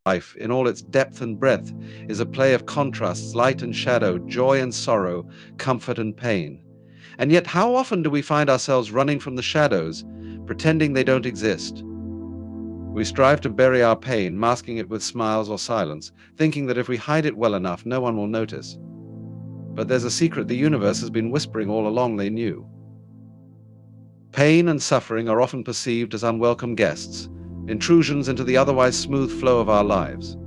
Life, in all its depth and breadth, is a play of contrasts, light and shadow, joy and sorrow, comfort and pain. And yet, how often do we find ourselves running from the shadows, pretending they don't exist? We strive to bury our pain, masking it with smiles or silence, thinking that if we hide it well enough, no one will notice. But there's a secret the universe has been whispering all along they knew. Pain and suffering are often perceived as unwelcome guests, intrusions into the otherwise smooth flow of our lives.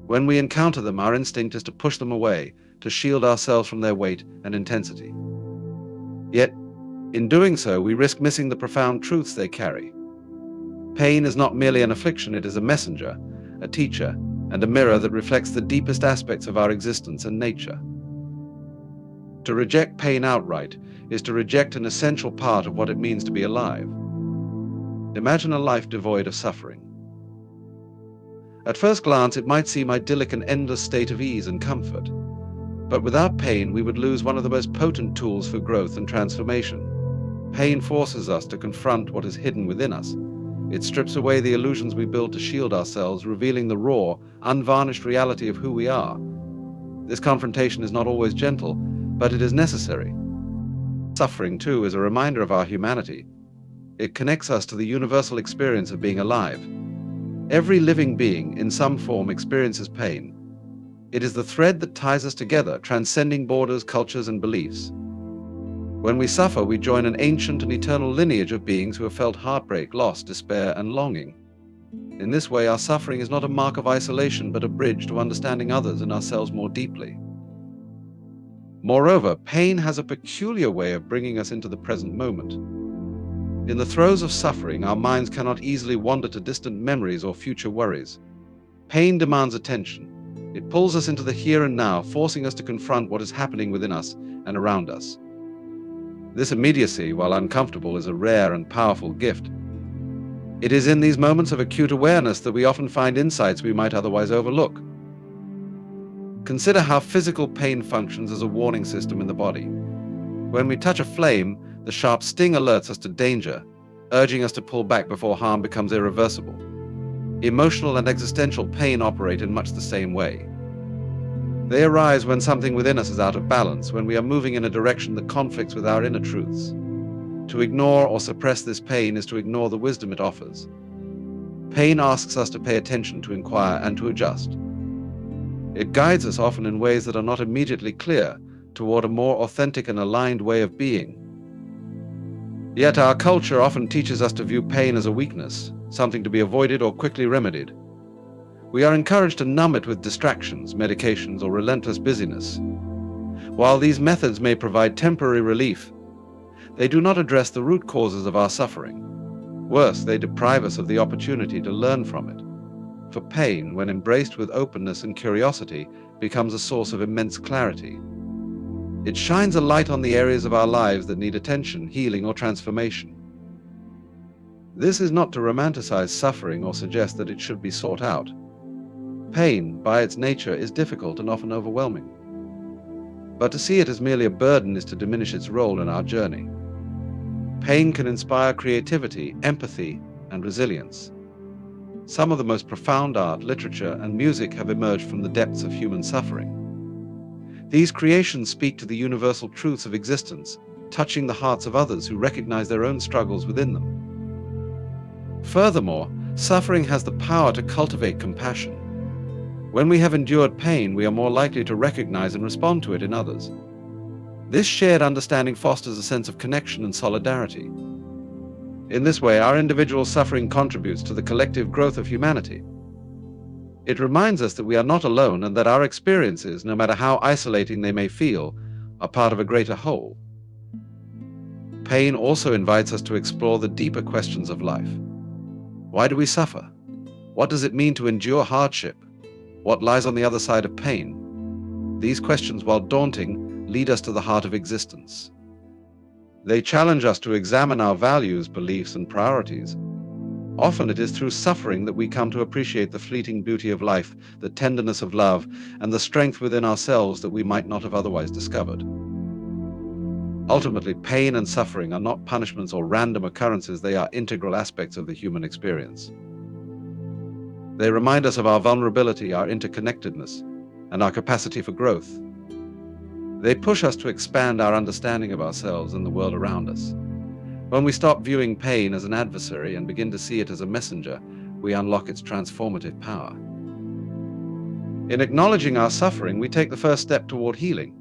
When we encounter them, our instinct is to push them away, to shield ourselves from their weight and intensity. Yet, in doing so, we risk missing the profound truths they carry. Pain is not merely an affliction, it is a messenger, a teacher, and a mirror that reflects the deepest aspects of our existence and nature. To reject pain outright is to reject an essential part of what it means to be alive. Imagine a life devoid of suffering. At first glance, it might seem idyllic, an endless state of ease and comfort. But without pain, we would lose one of the most potent tools for growth and transformation. Pain forces us to confront what is hidden within us. It strips away the illusions we build to shield ourselves, revealing the raw, unvarnished reality of who we are. This confrontation is not always gentle, but it is necessary. Suffering, too, is a reminder of our humanity. It connects us to the universal experience of being alive. Every living being, in some form, experiences pain. It is the thread that ties us together, transcending borders, cultures, and beliefs. When we suffer, we join an ancient and eternal lineage of beings who have felt heartbreak, loss, despair, and longing. In this way, our suffering is not a mark of isolation, but a bridge to understanding others and ourselves more deeply. Moreover, pain has a peculiar way of bringing us into the present moment. In the throes of suffering, our minds cannot easily wander to distant memories or future worries. Pain demands attention. It pulls us into the here and now, forcing us to confront what is happening within us and around us. This immediacy, while uncomfortable, is a rare and powerful gift. It is in these moments of acute awareness that we often find insights we might otherwise overlook. Consider how physical pain functions as a warning system in the body. When we touch a flame, the sharp sting alerts us to danger, urging us to pull back before harm becomes irreversible. Emotional and existential pain operate in much the same way. They arise when something within us is out of balance, when we are moving in a direction that conflicts with our inner truths. To ignore or suppress this pain is to ignore the wisdom it offers. Pain asks us to pay attention, to inquire, and to adjust. It guides us often in ways that are not immediately clear, toward a more authentic and aligned way of being. Yet our culture often teaches us to view pain as a weakness, something to be avoided or quickly remedied. We are encouraged to numb it with distractions, medications, or relentless busyness. While these methods may provide temporary relief, they do not address the root causes of our suffering. Worse, they deprive us of the opportunity to learn from it. For pain, when embraced with openness and curiosity, becomes a source of immense clarity. It shines a light on the areas of our lives that need attention, healing, or transformation. This is not to romanticize suffering or suggest that it should be sought out. Pain, by its nature, is difficult and often overwhelming. But to see it as merely a burden is to diminish its role in our journey. Pain can inspire creativity, empathy, and resilience. Some of the most profound art, literature, and music have emerged from the depths of human suffering. These creations speak to the universal truths of existence, touching the hearts of others who recognize their own struggles within them. Furthermore, suffering has the power to cultivate compassion. When we have endured pain, we are more likely to recognize and respond to it in others. This shared understanding fosters a sense of connection and solidarity. In this way, our individual suffering contributes to the collective growth of humanity. It reminds us that we are not alone and that our experiences, no matter how isolating they may feel, are part of a greater whole. Pain also invites us to explore the deeper questions of life. Why do we suffer? What does it mean to endure hardship? What lies on the other side of pain? These questions, while daunting, lead us to the heart of existence. They challenge us to examine our values, beliefs, and priorities. Often it is through suffering that we come to appreciate the fleeting beauty of life, the tenderness of love, and the strength within ourselves that we might not have otherwise discovered. Ultimately, pain and suffering are not punishments or random occurrences, they are integral aspects of the human experience. They remind us of our vulnerability, our interconnectedness, and our capacity for growth. They push us to expand our understanding of ourselves and the world around us. When we stop viewing pain as an adversary and begin to see it as a messenger, we unlock its transformative power. In acknowledging our suffering, we take the first step toward healing.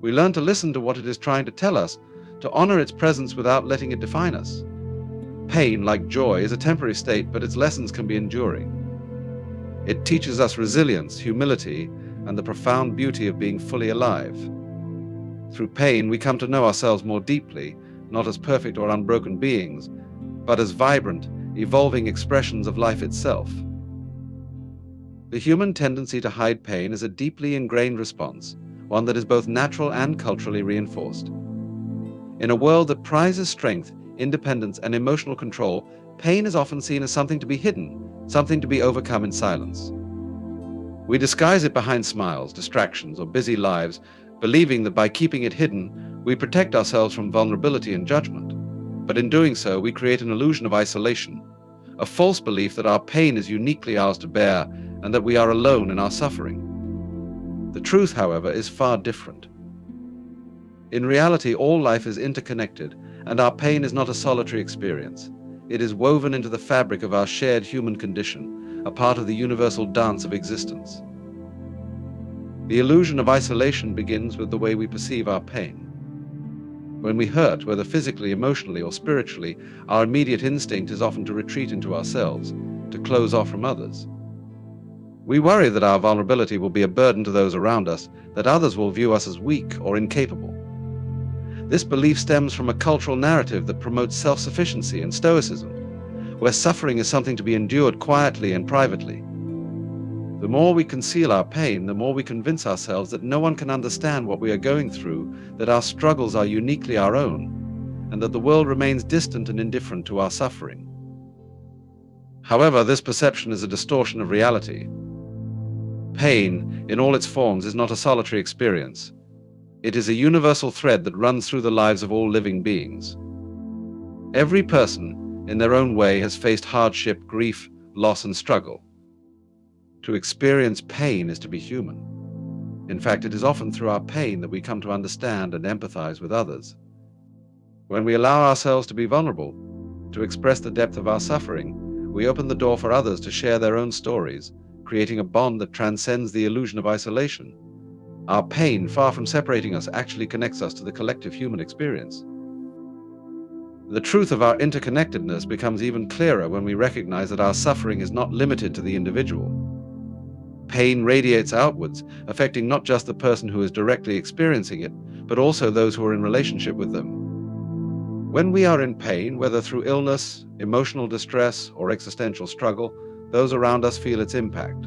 We learn to listen to what it is trying to tell us, to honor its presence without letting it define us. Pain, like joy, is a temporary state, but its lessons can be enduring. It teaches us resilience, humility, and the profound beauty of being fully alive. Through pain, we come to know ourselves more deeply, not as perfect or unbroken beings, but as vibrant, evolving expressions of life itself. The human tendency to hide pain is a deeply ingrained response, one that is both natural and culturally reinforced. In a world that prizes strength, independence, and emotional control, pain is often seen as something to be hidden, something to be overcome in silence. We disguise it behind smiles, distractions, or busy lives, believing that by keeping it hidden, we protect ourselves from vulnerability and judgment. But in doing so, we create an illusion of isolation, a false belief that our pain is uniquely ours to bear and that we are alone in our suffering. The truth, however, is far different. In reality, all life is interconnected, and our pain is not a solitary experience. It is woven into the fabric of our shared human condition, a part of the universal dance of existence. The illusion of isolation begins with the way we perceive our pain. When we hurt, whether physically, emotionally, or spiritually, our immediate instinct is often to retreat into ourselves, to close off from others. We worry that our vulnerability will be a burden to those around us, that others will view us as weak or incapable. This belief stems from a cultural narrative that promotes self-sufficiency and stoicism, where suffering is something to be endured quietly and privately. The more we conceal our pain, the more we convince ourselves that no one can understand what we are going through, that our struggles are uniquely our own, and that the world remains distant and indifferent to our suffering. However, this perception is a distortion of reality. Pain, in all its forms, is not a solitary experience. It is a universal thread that runs through the lives of all living beings. Every person, in their own way, has faced hardship, grief, loss, and struggle. To experience pain is to be human. In fact, it is often through our pain that we come to understand and empathize with others. When we allow ourselves to be vulnerable, to express the depth of our suffering, we open the door for others to share their own stories, creating a bond that transcends the illusion of isolation. Our pain, far from separating us, actually connects us to the collective human experience. The truth of our interconnectedness becomes even clearer when we recognize that our suffering is not limited to the individual. Pain radiates outwards, affecting not just the person who is directly experiencing it, but also those who are in relationship with them. When we are in pain, whether through illness, emotional distress, or existential struggle, those around us feel its impact.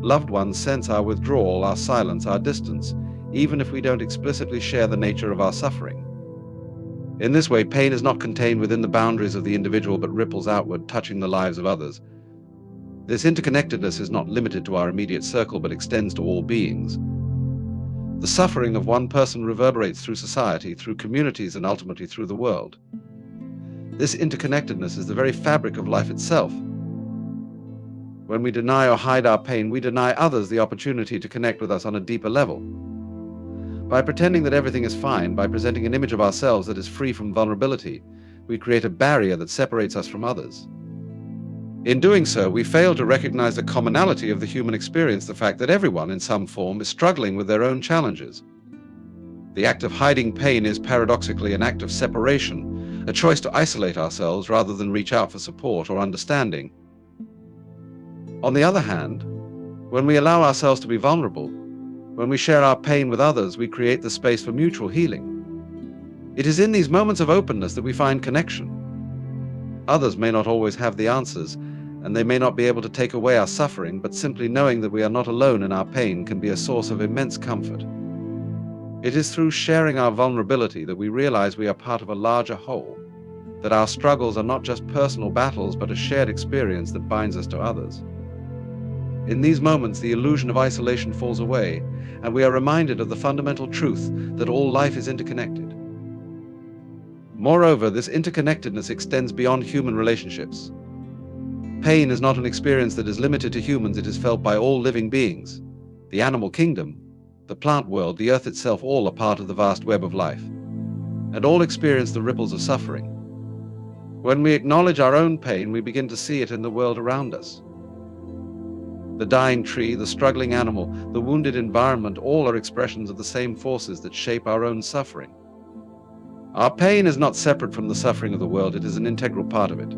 Loved ones sense our withdrawal, our silence, our distance, even if we don't explicitly share the nature of our suffering. In this way, pain is not contained within the boundaries of the individual, but ripples outward, touching the lives of others. This interconnectedness is not limited to our immediate circle, but extends to all beings. The suffering of one person reverberates through society, through communities, and ultimately through the world. This interconnectedness is the very fabric of life itself. When we deny or hide our pain, we deny others the opportunity to connect with us on a deeper level. By pretending that everything is fine, by presenting an image of ourselves that is free from vulnerability, we create a barrier that separates us from others. In doing so, we fail to recognize the commonality of the human experience, the fact that everyone, in some form, is struggling with their own challenges. The act of hiding pain is paradoxically an act of separation, a choice to isolate ourselves rather than reach out for support or understanding. On the other hand, when we allow ourselves to be vulnerable, when we share our pain with others, we create the space for mutual healing. It is in these moments of openness that we find connection. Others may not always have the answers, and they may not be able to take away our suffering, but simply knowing that we are not alone in our pain can be a source of immense comfort. It is through sharing our vulnerability that we realize we are part of a larger whole, that our struggles are not just personal battles, but a shared experience that binds us to others. In these moments, the illusion of isolation falls away, and we are reminded of the fundamental truth that all life is interconnected. Moreover, this interconnectedness extends beyond human relationships. Pain is not an experience that is limited to humans, it is felt by all living beings. The animal kingdom, the plant world, the earth itself, all are part of the vast web of life, and all experience the ripples of suffering. When we acknowledge our own pain, we begin to see it in the world around us. The dying tree, the struggling animal, the wounded environment, all are expressions of the same forces that shape our own suffering. Our pain is not separate from the suffering of the world, it is an integral part of it.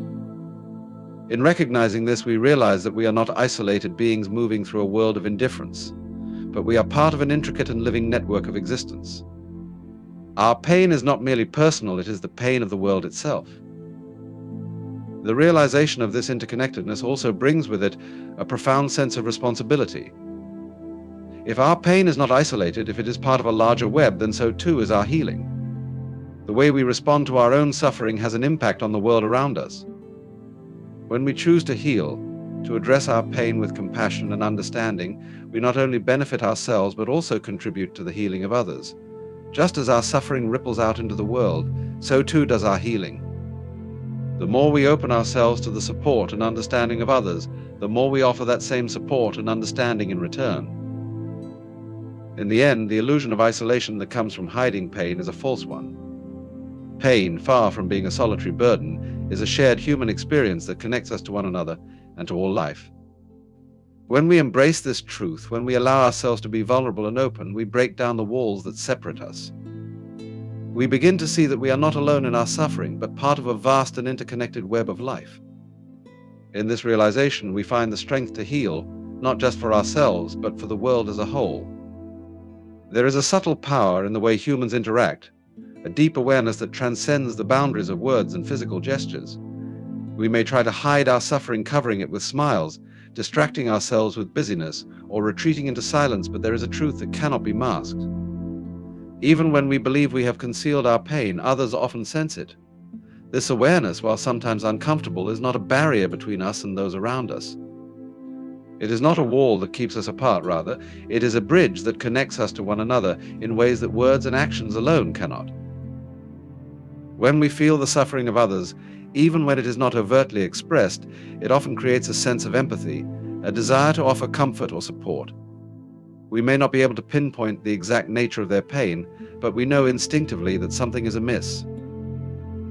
In recognizing this, we realize that we are not isolated beings moving through a world of indifference, but we are part of an intricate and living network of existence. Our pain is not merely personal, it is the pain of the world itself. The realization of this interconnectedness also brings with it a profound sense of responsibility. If our pain is not isolated, if it is part of a larger web, then so too is our healing. The way we respond to our own suffering has an impact on the world around us. When we choose to heal, to address our pain with compassion and understanding, we not only benefit ourselves but also contribute to the healing of others. Just as our suffering ripples out into the world, so too does our healing. The more we open ourselves to the support and understanding of others, the more we offer that same support and understanding in return. In the end, the illusion of isolation that comes from hiding pain is a false one. Pain, far from being a solitary burden, is a shared human experience that connects us to one another and to all life. When we embrace this truth, when we allow ourselves to be vulnerable and open, we break down the walls that separate us. We begin to see that we are not alone in our suffering, but part of a vast and interconnected web of life. In this realization, we find the strength to heal, not just for ourselves, but for the world as a whole. There is a subtle power in the way humans interact, a deep awareness that transcends the boundaries of words and physical gestures. We may try to hide our suffering, covering it with smiles, distracting ourselves with busyness, or retreating into silence, but there is a truth that cannot be masked. Even when we believe we have concealed our pain, others often sense it. This awareness, while sometimes uncomfortable, is not a barrier between us and those around us. It is not a wall that keeps us apart, rather, it is a bridge that connects us to one another in ways that words and actions alone cannot. When we feel the suffering of others, even when it is not overtly expressed, it often creates a sense of empathy, a desire to offer comfort or support. We may not be able to pinpoint the exact nature of their pain, but we know instinctively that something is amiss.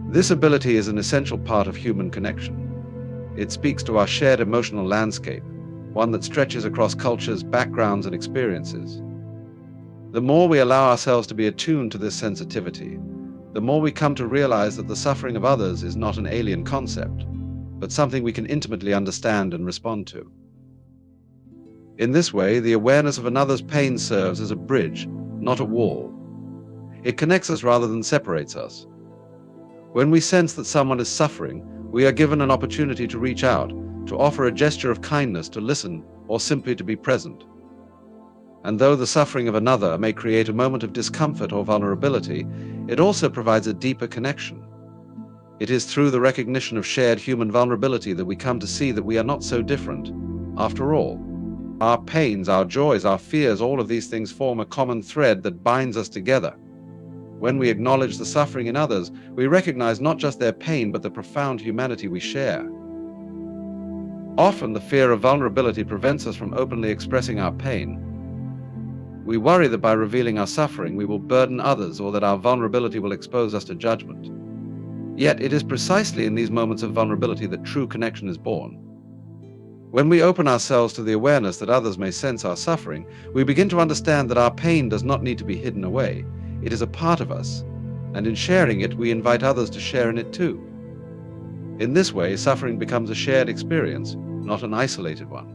This ability is an essential part of human connection. It speaks to our shared emotional landscape, one that stretches across cultures, backgrounds, and experiences. The more we allow ourselves to be attuned to this sensitivity, the more we come to realize that the suffering of others is not an alien concept, but something we can intimately understand and respond to. In this way, the awareness of another's pain serves as a bridge, not a wall. It connects us rather than separates us. When we sense that someone is suffering, we are given an opportunity to reach out, to offer a gesture of kindness, to listen, or simply to be present. And though the suffering of another may create a moment of discomfort or vulnerability, it also provides a deeper connection. It is through the recognition of shared human vulnerability that we come to see that we are not so different. After all, our pains, our joys, our fears, all of these things form a common thread that binds us together. When we acknowledge the suffering in others, we recognize not just their pain, but the profound humanity we share. Often, the fear of vulnerability prevents us from openly expressing our pain. We worry that by revealing our suffering, we will burden others, or that our vulnerability will expose us to judgment. Yet, it is precisely in these moments of vulnerability that true connection is born. When we open ourselves to the awareness that others may sense our suffering, we begin to understand that our pain does not need to be hidden away. It is a part of us, and in sharing it, we invite others to share in it too. In this way, suffering becomes a shared experience, not an isolated one.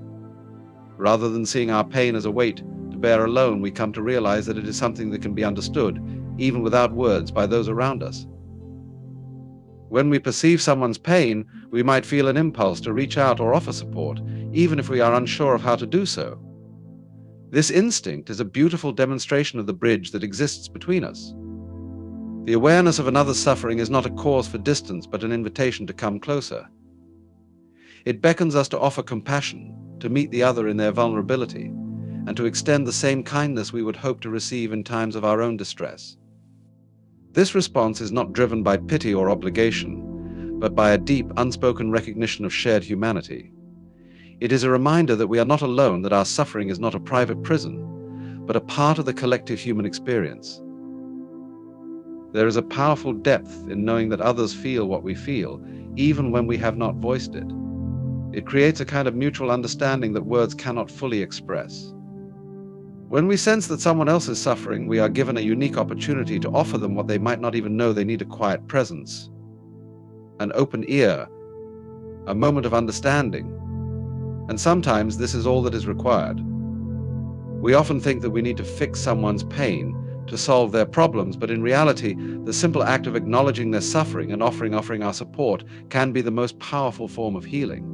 Rather than seeing our pain as a weight to bear alone, we come to realize that it is something that can be understood, even without words, by those around us. When we perceive someone's pain, we might feel an impulse to reach out or offer support, even if we are unsure of how to do so. This instinct is a beautiful demonstration of the bridge that exists between us. The awareness of another's suffering is not a cause for distance, but an invitation to come closer. It beckons us to offer compassion, to meet the other in their vulnerability, and to extend the same kindness we would hope to receive in times of our own distress. This response is not driven by pity or obligation, but by a deep, unspoken recognition of shared humanity. It is a reminder that we are not alone, that our suffering is not a private prison, but a part of the collective human experience. There is a powerful depth in knowing that others feel what we feel, even when we have not voiced it. It creates a kind of mutual understanding that words cannot fully express. When we sense that someone else is suffering, we are given a unique opportunity to offer them what they might not even know they need: a quiet presence, an open ear, a moment of understanding. And sometimes this is all that is required. We often think that we need to fix someone's pain to solve their problems, but in reality, the simple act of acknowledging their suffering and offering our support can be the most powerful form of healing.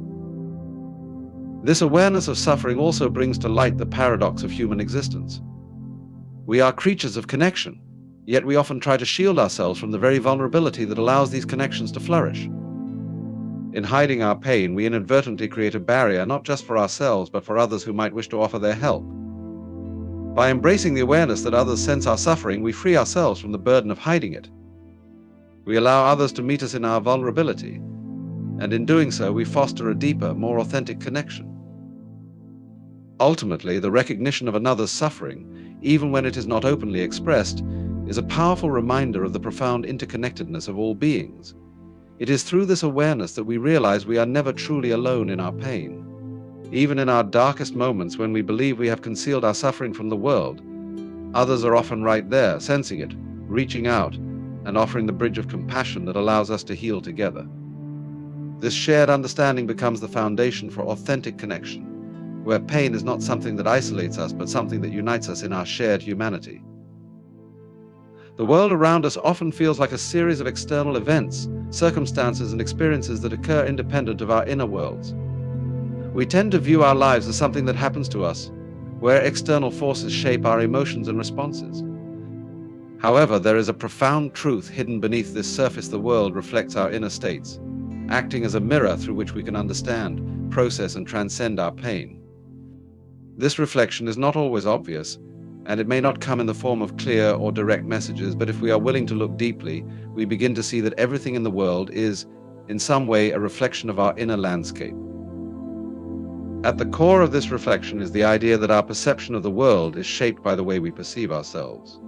This awareness of suffering also brings to light the paradox of human existence. We are creatures of connection, yet we often try to shield ourselves from the very vulnerability that allows these connections to flourish. In hiding our pain, we inadvertently create a barrier not just for ourselves, but for others who might wish to offer their help. By embracing the awareness that others sense our suffering, we free ourselves from the burden of hiding it. We allow others to meet us in our vulnerability, and in doing so, we foster a deeper, more authentic connection. Ultimately, the recognition of another's suffering, even when it is not openly expressed, is a powerful reminder of the profound interconnectedness of all beings. It is through this awareness that we realize we are never truly alone in our pain. Even in our darkest moments, when we believe we have concealed our suffering from the world, others are often right there, sensing it, reaching out, and offering the bridge of compassion that allows us to heal together. This shared understanding becomes the foundation for authentic connection, where pain is not something that isolates us, but something that unites us in our shared humanity. The world around us often feels like a series of external events, circumstances, and experiences that occur independent of our inner worlds. We tend to view our lives as something that happens to us, where external forces shape our emotions and responses. However, there is a profound truth hidden beneath this surface. The world reflects our inner states, acting as a mirror through which we can understand, process, and transcend our pain. This reflection is not always obvious, and it may not come in the form of clear or direct messages, but if we are willing to look deeply, we begin to see that everything in the world is, in some way, a reflection of our inner landscape. At the core of this reflection is the idea that our perception of the world is shaped by the way we perceive ourselves.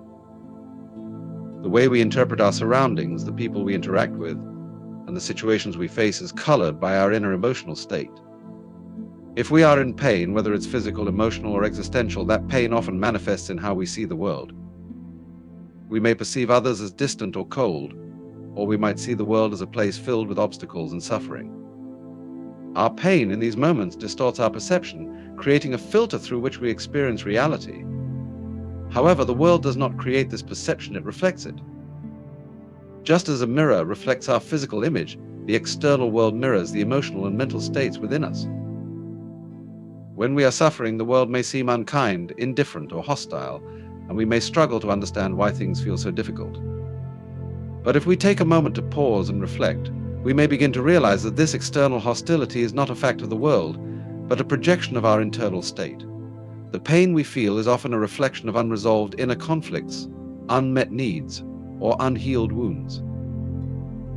The way we interpret our surroundings, the people we interact with, and the situations we face is colored by our inner emotional state. If we are in pain, whether it's physical, emotional, or existential, that pain often manifests in how we see the world. We may perceive others as distant or cold, or we might see the world as a place filled with obstacles and suffering. Our pain in these moments distorts our perception, creating a filter through which we experience reality. However, the world does not create this perception, it reflects it. Just as a mirror reflects our physical image, the external world mirrors the emotional and mental states within us. When we are suffering, the world may seem unkind, indifferent, or hostile, and we may struggle to understand why things feel so difficult. But if we take a moment to pause and reflect, we may begin to realize that this external hostility is not a fact of the world, but a projection of our internal state. The pain we feel is often a reflection of unresolved inner conflicts, unmet needs, or unhealed wounds.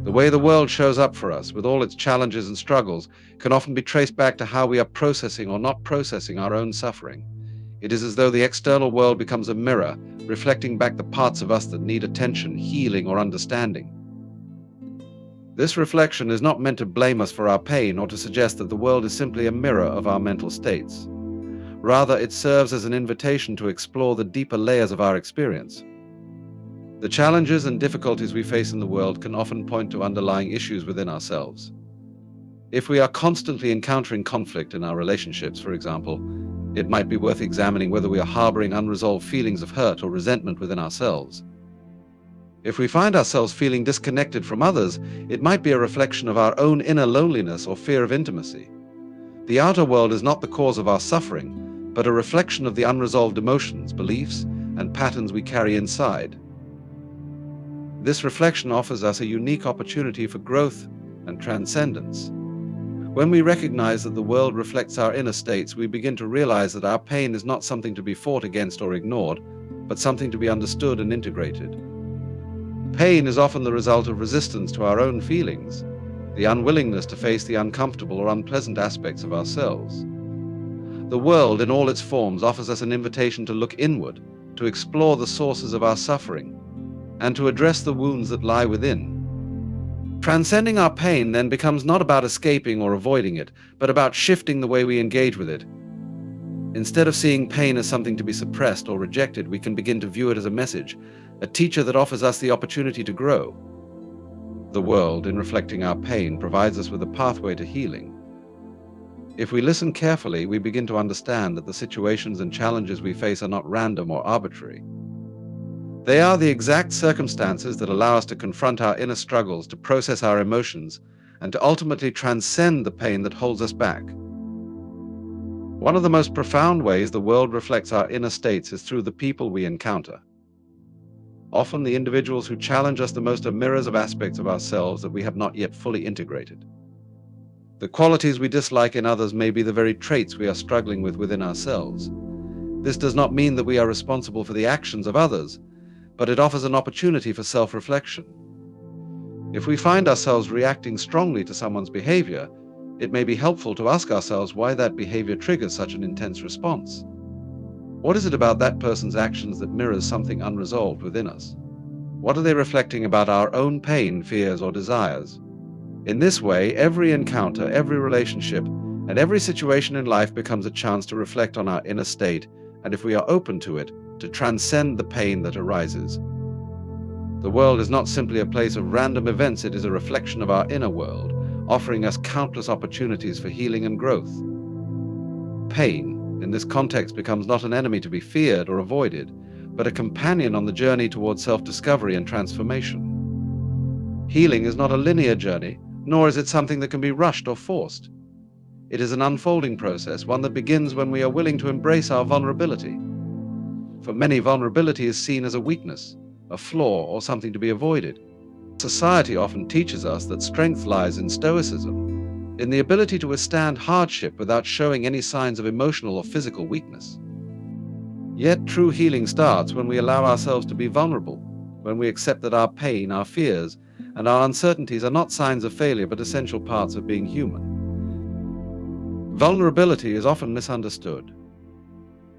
The way the world shows up for us, with all its challenges and struggles, can often be traced back to how we are processing or not processing our own suffering. It is as though the external world becomes a mirror, reflecting back the parts of us that need attention, healing, or understanding. This reflection is not meant to blame us for our pain or to suggest that the world is simply a mirror of our mental states. Rather, it serves as an invitation to explore the deeper layers of our experience. The challenges and difficulties we face in the world can often point to underlying issues within ourselves. If we are constantly encountering conflict in our relationships, for example, it might be worth examining whether we are harboring unresolved feelings of hurt or resentment within ourselves. If we find ourselves feeling disconnected from others, it might be a reflection of our own inner loneliness or fear of intimacy. The outer world is not the cause of our suffering, but a reflection of the unresolved emotions, beliefs, and patterns we carry inside. This reflection offers us a unique opportunity for growth and transcendence. When we recognize that the world reflects our inner states, we begin to realize that our pain is not something to be fought against or ignored, but something to be understood and integrated. Pain is often the result of resistance to our own feelings. the unwillingness to face the uncomfortable or unpleasant aspects of ourselves. The world in all its forms offers us an invitation to look inward, to explore the sources of our suffering, and to address the wounds that lie within. Transcending our pain then becomes not about escaping or avoiding it, but about shifting the way we engage with it. Instead of seeing pain as something to be suppressed or rejected, we can begin to view it as a message, a teacher that offers us the opportunity to grow. The world, in reflecting our pain, provides us with a pathway to healing. If we listen carefully, we begin to understand that the situations and challenges we face are not random or arbitrary. They are the exact circumstances that allow us to confront our inner struggles, to process our emotions, and to ultimately transcend the pain that holds us back. One of the most profound ways the world reflects our inner states is through the people we encounter. Often the individuals who challenge us the most are mirrors of aspects of ourselves that we have not yet fully integrated. The qualities we dislike in others may be the very traits we are struggling with within ourselves. This does not mean that we are responsible for the actions of others, but it offers an opportunity for self-reflection. If we find ourselves reacting strongly to someone's behavior, it may be helpful to ask ourselves why that behavior triggers such an intense response. What is it about that person's actions that mirrors something unresolved within us? What are they reflecting about our own pain, fears, or desires? In this way, every encounter, every relationship, and every situation in life becomes a chance to reflect on our inner state, and if we are open to it, to transcend the pain that arises. The world is not simply a place of random events, it is a reflection of our inner world, offering us countless opportunities for healing and growth. Pain, in this context, becomes not an enemy to be feared or avoided, but a companion on the journey towards self-discovery and transformation. Healing is not a linear journey, nor is it something that can be rushed or forced. It is an unfolding process, one that begins when we are willing to embrace our vulnerability. For many, vulnerability is seen as a weakness, a flaw, or something to be avoided. Society often teaches us that strength lies in stoicism, in the ability to withstand hardship without showing any signs of emotional or physical weakness. Yet true healing starts when we allow ourselves to be vulnerable, when we accept that our pain, our fears, and our uncertainties are not signs of failure but essential parts of being human. Vulnerability is often misunderstood.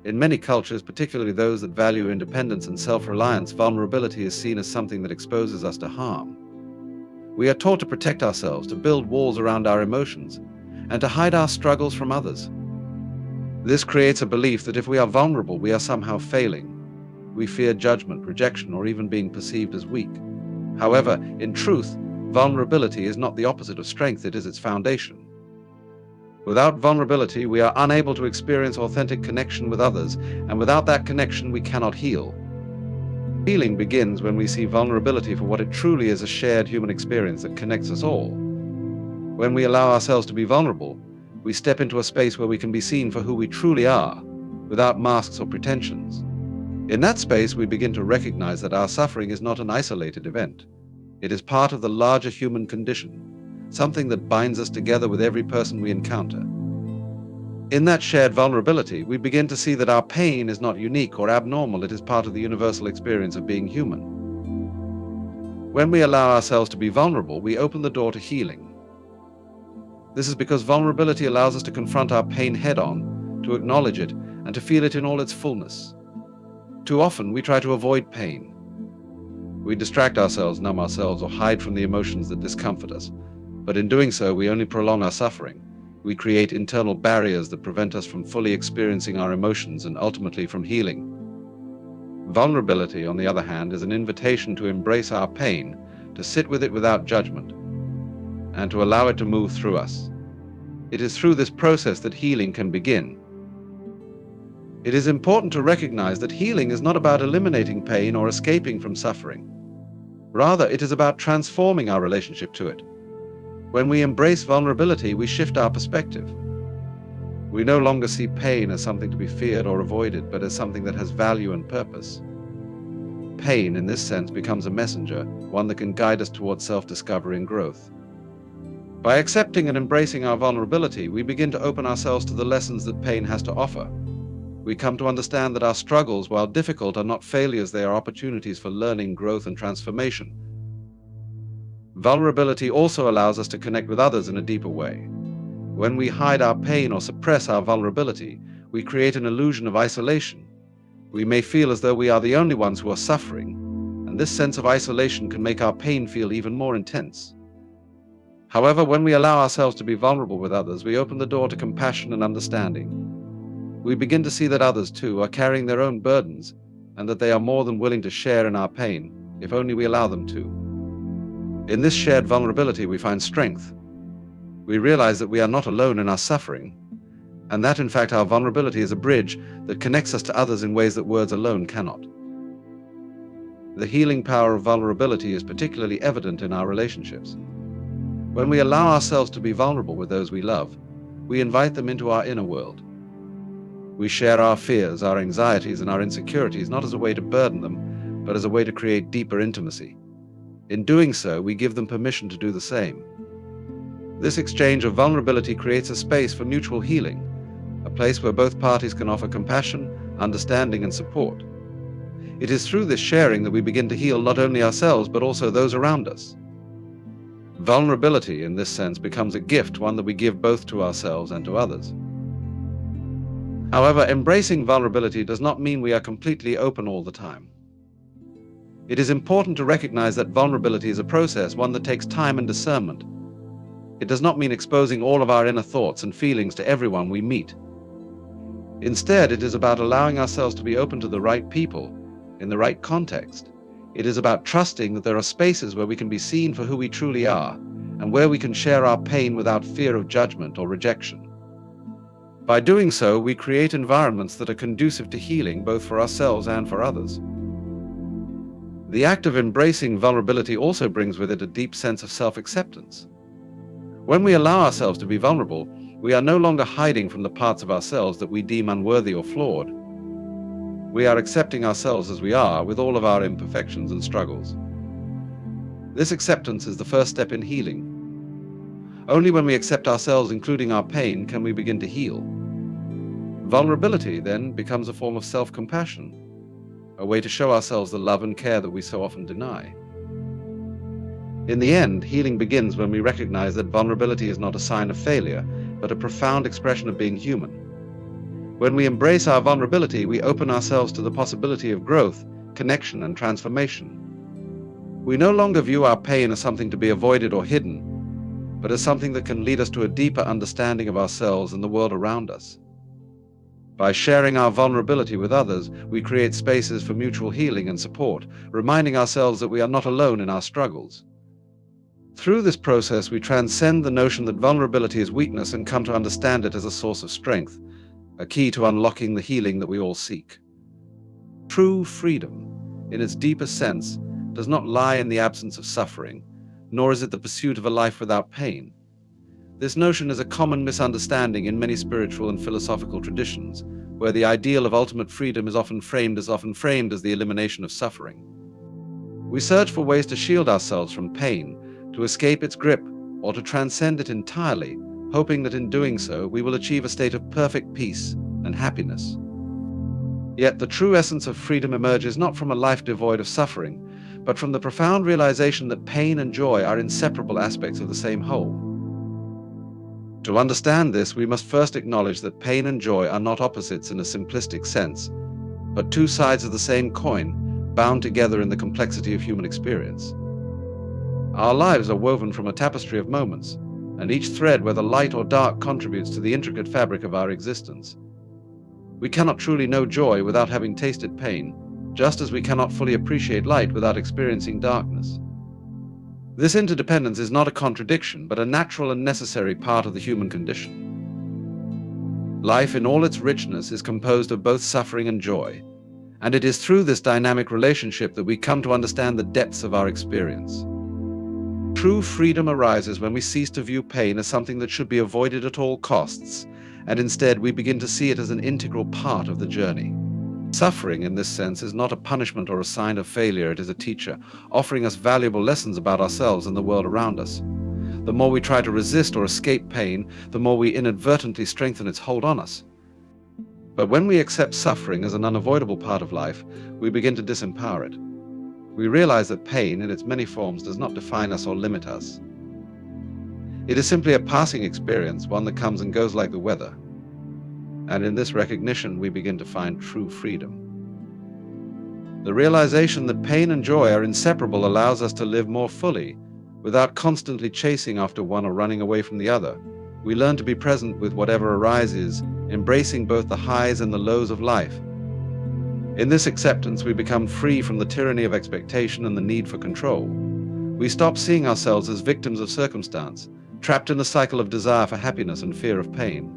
In many cultures, particularly those that value independence and self-reliance, vulnerability is seen as something that exposes us to harm. We are taught to protect ourselves, to build walls around our emotions, and to hide our struggles from others. This creates a belief that if we are vulnerable, we are somehow failing. We fear judgment, rejection, or even being perceived as weak. However, in truth, vulnerability is not the opposite of strength, it is its foundation. Without vulnerability, we are unable to experience authentic connection with others, and without that connection, we cannot heal. Healing begins when we see vulnerability for what it truly is, a shared human experience that connects us all. When we allow ourselves to be vulnerable, we step into a space where we can be seen for who we truly are, without masks or pretensions. In that space, we begin to recognize that our suffering is not an isolated event. It is part of the larger human condition, something that binds us together with every person we encounter. In that shared vulnerability, we begin to see that our pain is not unique or abnormal, it is part of the universal experience of being human. When we allow ourselves to be vulnerable, we open the door to healing. This is because vulnerability allows us to confront our pain head-on, to acknowledge it, and to feel it in all its fullness. Too often, we try to avoid pain. We distract ourselves, numb ourselves, or hide from the emotions that discomfort us. But in doing so, we only prolong our suffering. We create internal barriers that prevent us from fully experiencing our emotions and ultimately from healing. Vulnerability, on the other hand, is an invitation to embrace our pain, to sit with it without judgment, and to allow it to move through us. It is through this process that healing can begin. It is important to recognize that healing is not about eliminating pain or escaping from suffering. Rather, it is about transforming our relationship to it. When we embrace vulnerability, we shift our perspective. We no longer see pain as something to be feared or avoided, but as something that has value and purpose. Pain, in this sense, becomes a messenger, one that can guide us towards self-discovery and growth. By accepting and embracing our vulnerability, we begin to open ourselves to the lessons that pain has to offer. We come to understand that our struggles, while difficult, are not failures, they are opportunities for learning, growth, and transformation. Vulnerability also allows us to connect with others in a deeper way. When we hide our pain or suppress our vulnerability, we create an illusion of isolation. We may feel as though we are the only ones who are suffering, and this sense of isolation can make our pain feel even more intense. However, when we allow ourselves to be vulnerable with others, we open the door to compassion and understanding. We begin to see that others, too, are carrying their own burdens, and that they are more than willing to share in our pain, if only we allow them to. In this shared vulnerability, we find strength. We realize that we are not alone in our suffering, and that, in fact, our vulnerability is a bridge that connects us to others in ways that words alone cannot. The healing power of vulnerability is particularly evident in our relationships. When we allow ourselves to be vulnerable with those we love, we invite them into our inner world. We share our fears, our anxieties, and our insecurities not as a way to burden them, but as a way to create deeper intimacy. In doing so, we give them permission to do the same. This exchange of vulnerability creates a space for mutual healing, a place where both parties can offer compassion, understanding, and support. It is through this sharing that we begin to heal not only ourselves, but also those around us. Vulnerability, in this sense, becomes a gift, one that we give both to ourselves and to others. However, embracing vulnerability does not mean we are completely open all the time. It is important to recognize that vulnerability is a process, one that takes time and discernment. It does not mean exposing all of our inner thoughts and feelings to everyone we meet. Instead, it is about allowing ourselves to be open to the right people, in the right context. It is about trusting that there are spaces where we can be seen for who we truly are, and where we can share our pain without fear of judgment or rejection. By doing so, we create environments that are conducive to healing, both for ourselves and for others. The act of embracing vulnerability also brings with it a deep sense of self-acceptance. When we allow ourselves to be vulnerable, we are no longer hiding from the parts of ourselves that we deem unworthy or flawed. We are accepting ourselves as we are, with all of our imperfections and struggles. This acceptance is the first step in healing. Only when we accept ourselves, including our pain, can we begin to heal. Vulnerability, then, becomes a form of self-compassion, a way to show ourselves the love and care that we so often deny. In the end, healing begins when we recognize that vulnerability is not a sign of failure, but a profound expression of being human. When we embrace our vulnerability, we open ourselves to the possibility of growth, connection, and transformation. We no longer view our pain as something to be avoided or hidden, but as something that can lead us to a deeper understanding of ourselves and the world around us. By sharing our vulnerability with others, we create spaces for mutual healing and support, reminding ourselves that we are not alone in our struggles. Through this process, we transcend the notion that vulnerability is weakness and come to understand it as a source of strength, a key to unlocking the healing that we all seek. True freedom, in its deepest sense, does not lie in the absence of suffering, nor is it the pursuit of a life without pain. This notion is a common misunderstanding in many spiritual and philosophical traditions, where the ideal of ultimate freedom is often framed as the elimination of suffering. We search for ways to shield ourselves from pain, to escape its grip, or to transcend it entirely, hoping that in doing so we will achieve a state of perfect peace and happiness. Yet the true essence of freedom emerges not from a life devoid of suffering, but from the profound realization that pain and joy are inseparable aspects of the same whole. To understand this, we must first acknowledge that pain and joy are not opposites in a simplistic sense, but two sides of the same coin, bound together in the complexity of human experience. Our lives are woven from a tapestry of moments, and each thread, whether light or dark, contributes to the intricate fabric of our existence. We cannot truly know joy without having tasted pain, just as we cannot fully appreciate light without experiencing darkness. This interdependence is not a contradiction, but a natural and necessary part of the human condition. Life in all its richness is composed of both suffering and joy, and it is through this dynamic relationship that we come to understand the depths of our experience. True freedom arises when we cease to view pain as something that should be avoided at all costs, and instead we begin to see it as an integral part of the journey. Suffering, in this sense, is not a punishment or a sign of failure. It is a teacher, offering us valuable lessons about ourselves and the world around us. The more we try to resist or escape pain, the more we inadvertently strengthen its hold on us. But when we accept suffering as an unavoidable part of life, we begin to disempower it. we realize that pain, in its many forms, does not define us or limit us. It is simply a passing experience, one that comes and goes like the weather. And in this recognition, we begin to find true freedom. The realization that pain and joy are inseparable allows us to live more fully, without constantly chasing after one or running away from the other. We learn to be present with whatever arises, embracing both the highs and the lows of life. In this acceptance, we become free from the tyranny of expectation and the need for control. We stop seeing ourselves as victims of circumstance, trapped in a cycle of desire for happiness and fear of pain.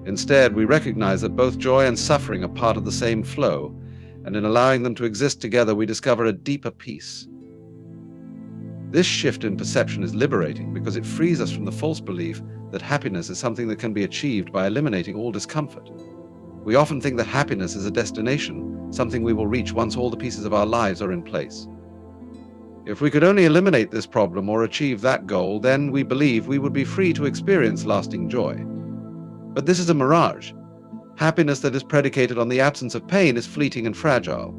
Instead, we recognize that both joy and suffering are part of the same flow, and in allowing them to exist together, we discover a deeper peace. This shift in perception is liberating because it frees us from the false belief that happiness is something that can be achieved by eliminating all discomfort. We often think that happiness is a destination, something we will reach once all the pieces of our lives are in place. If we could only eliminate this problem or achieve that goal, then we believe we would be free to experience lasting joy. But this is a mirage. Happiness that is predicated on the absence of pain is fleeting and fragile.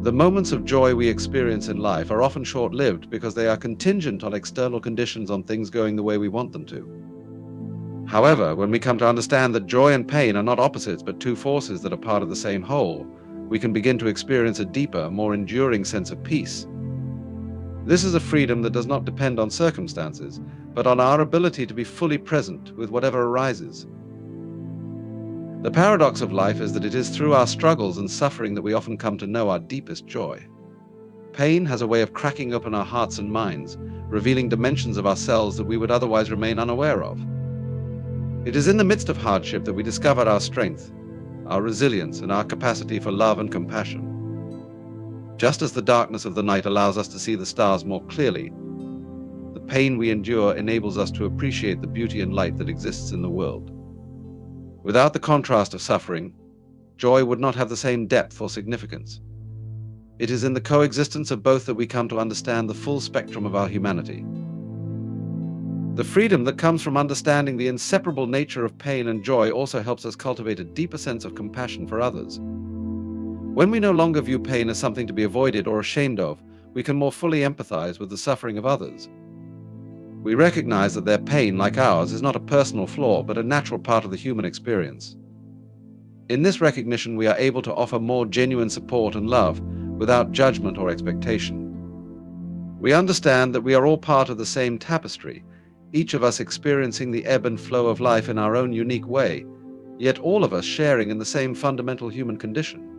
The moments of joy we experience in life are often short-lived because they are contingent on external conditions, on things going the way we want them to. However, when we come to understand that joy and pain are not opposites but two forces that are part of the same whole, we can begin to experience a deeper, more enduring sense of peace. This is a freedom that does not depend on circumstances, but on our ability to be fully present with whatever arises. The paradox of life is that it is through our struggles and suffering that we often come to know our deepest joy. Pain has a way of cracking open our hearts and minds, revealing dimensions of ourselves that we would otherwise remain unaware of. It is in the midst of hardship that we discover our strength, our resilience, and our capacity for love and compassion. Just as the darkness of the night allows us to see the stars more clearly, the pain we endure enables us to appreciate the beauty and light that exists in the world. Without the contrast of suffering, joy would not have the same depth or significance. It is in the coexistence of both that we come to understand the full spectrum of our humanity. The freedom that comes from understanding the inseparable nature of pain and joy also helps us cultivate a deeper sense of compassion for others. When we no longer view pain as something to be avoided or ashamed of, we can more fully empathize with the suffering of others. We recognize that their pain, like ours, is not a personal flaw, but a natural part of the human experience. In this recognition, we are able to offer more genuine support and love without judgment or expectation. We understand that we are all part of the same tapestry, each of us experiencing the ebb and flow of life in our own unique way, yet all of us sharing in the same fundamental human condition.